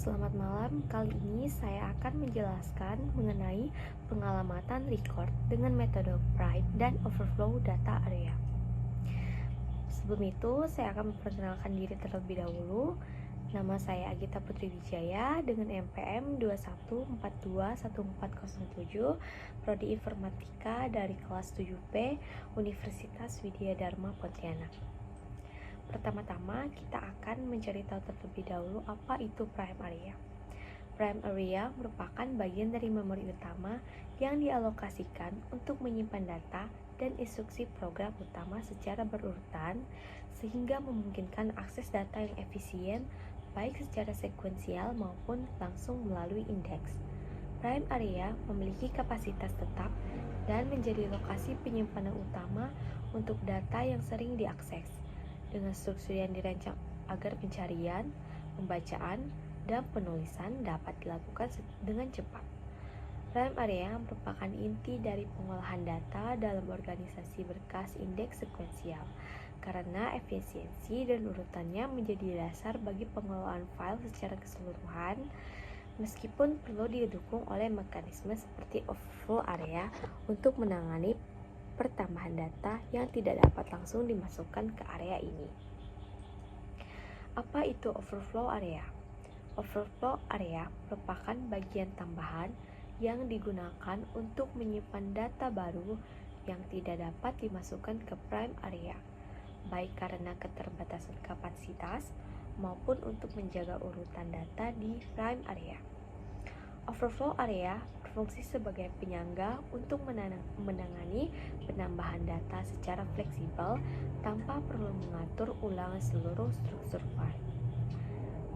selamat malam. Kali ini saya akan menjelaskan mengenai pengalamatan record dengan metode Prime dan Overflow Data Area. Sebelum itu, saya akan memperkenalkan diri terlebih dahulu. Nama saya Agita Putri Wijaya dengan NPM 21421407, Prodi Informatika dari kelas 7P Universitas Widya Dharma Pontianak. Pertama-tama, kita akan mencari tahu terlebih dahulu apa itu Prime Area. Prime Area merupakan bagian dari memori utama yang dialokasikan untuk menyimpan data dan instruksi program utama secara berurutan, sehingga memungkinkan akses data yang efisien baik secara sekuensial maupun langsung melalui indeks. Prime Area memiliki kapasitas tetap dan menjadi lokasi penyimpanan utama untuk data yang sering diakses, dengan struktur yang dirancang agar pencarian, pembacaan, dan penulisan dapat dilakukan dengan cepat. Prime Area merupakan inti dari pengolahan data dalam organisasi berkas indeks sekuensial, karena efisiensi dan urutannya menjadi dasar bagi pengelolaan file secara keseluruhan, meskipun perlu didukung oleh mekanisme seperti Overflow Area untuk menangani pertambahan data yang tidak dapat langsung dimasukkan ke area ini. Apa itu Overflow Area? Overflow Area merupakan bagian tambahan yang digunakan untuk menyimpan data baru yang tidak dapat dimasukkan ke Prime Area, baik karena keterbatasan kapasitas maupun untuk menjaga urutan data di Prime Area. Overflow Area berfungsi sebagai penyangga untuk menangani penambahan data secara fleksibel tanpa perlu mengatur ulang seluruh struktur file.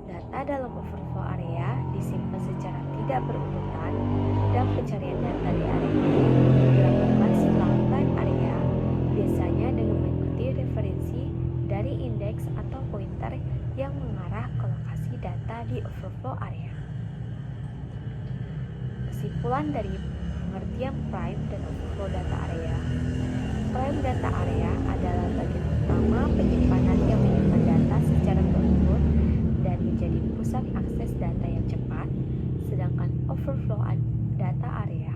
Data dalam Overflow Area disimpan secara tidak berurutan dan pencarian data di area ini dilakukan setelah Prime Area, biasanya dengan mengikuti referensi dari indeks atau pointer yang mengarah ke lokasi data di Overflow Area. Kesimpulan dari pengertian Prime dan Overflow Data Area. Prime Data Area adalah bagian utama penyimpanan yang menyimpan data secara berurut dan menjadi pusat akses data yang cepat, sedangkan Overflow Data Area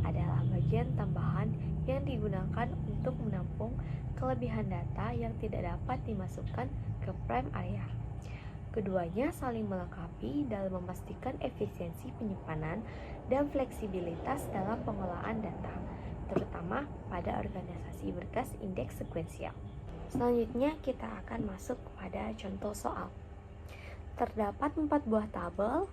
adalah bagian tambahan yang digunakan untuk menampung kelebihan data yang tidak dapat dimasukkan ke Prime Area. Keduanya saling melengkapi dalam memastikan efisiensi penyimpanan dan fleksibilitas dalam pengelolaan data, terutama pada organisasi berkas indeks sekuensial. Selanjutnya kita akan masuk kepada contoh soal. Terdapat 4 buah tabel,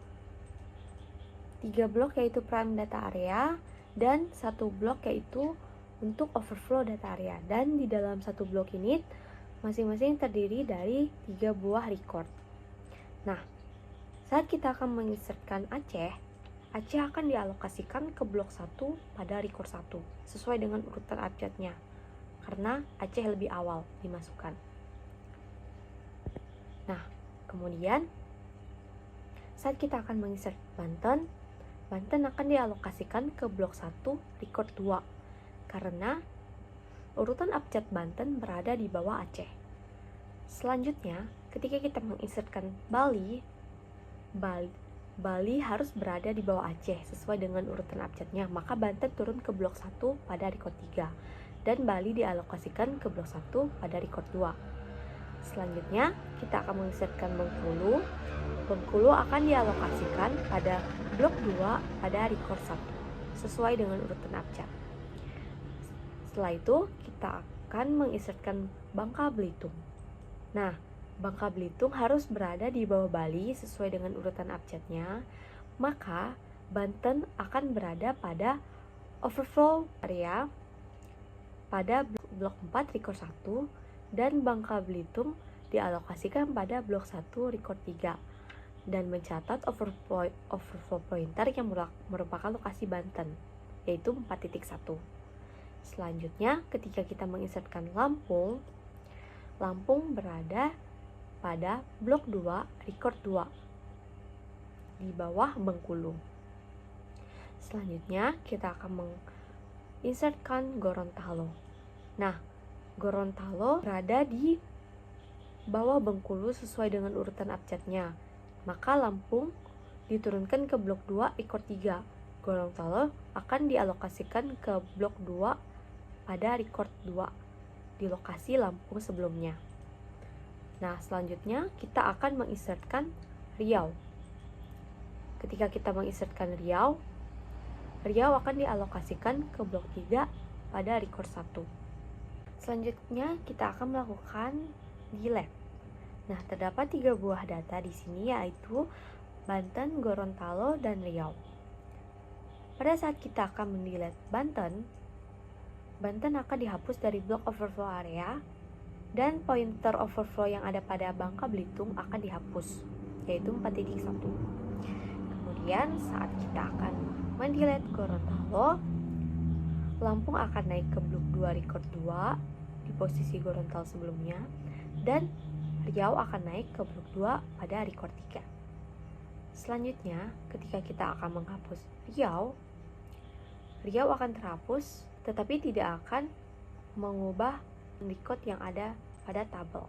3 blok yaitu Prime Data Area, dan 1 blok yaitu untuk Overflow Data Area. Dan di dalam 1 blok ini masing-masing terdiri dari 3 buah record. Nah, saat kita akan menginsertkan Aceh akan dialokasikan ke blok 1 pada record 1 sesuai dengan urutan abjadnya, karena Aceh lebih awal dimasukkan. Nah, kemudian saat kita akan menginsert Banten akan dialokasikan ke blok 1 record 2 karena urutan abjad Banten berada di bawah Aceh. Selanjutnya, ketika kita menginsertkan Bali harus berada di bawah Aceh sesuai dengan urutan abjadnya, maka Banten turun ke blok 1 pada record 3 dan Bali dialokasikan ke blok 1 pada record 2. Selanjutnya, kita akan menginsertkan Bengkulu. Bengkulu akan dialokasikan pada blok 2 pada record 1 sesuai dengan urutan abjad. Setelah itu, kita akan menginsertkan Bangka Belitung. Nah, Bangka Belitung harus berada di bawah Bali sesuai dengan urutan abjadnya, maka Banten akan berada pada Overflow Area pada blok 4 record 1 dan Bangka Belitung dialokasikan pada blok 1 record 3 dan mencatat overflow pointer yang merupakan lokasi Banten, yaitu 4.1. Selanjutnya, ketika kita menginsertkan Lampung berada pada blok 2 record 2 di bawah Bengkulu. Selanjutnya kita akan menginsertkan Gorontalo. Nah, Gorontalo berada di bawah Bengkulu sesuai dengan urutan abjadnya. Maka Lampung diturunkan ke blok 2 record 3. Gorontalo akan dialokasikan ke blok 2 pada record 2 di lokasi Lampung sebelumnya. Nah, selanjutnya kita akan menginsertkan Riau. Ketika kita menginsertkan Riau akan dialokasikan ke blok 3 pada record 1. Selanjutnya kita akan melakukan delete. Nah, terdapat 3 buah data di sini, yaitu Banten, Gorontalo, dan Riau. Pada saat kita akan mendelete Banten akan dihapus dari block overflow area, dan pointer overflow yang ada pada Bangka Belitung akan dihapus, yaitu 4.1. Kemudian saat kita akan mendelete Gorontalo, Lampung akan naik ke blok 2 record 2 di posisi Gorontalo sebelumnya, dan Riau akan naik ke blok 2 pada record 3. Selanjutnya, ketika kita akan menghapus Riau akan terhapus, tetapi tidak akan mengubah record yang ada pada tabel.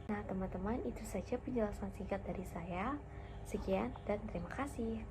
Nah, teman-teman, itu saja penjelasan singkat dari saya. Sekian dan terima kasih.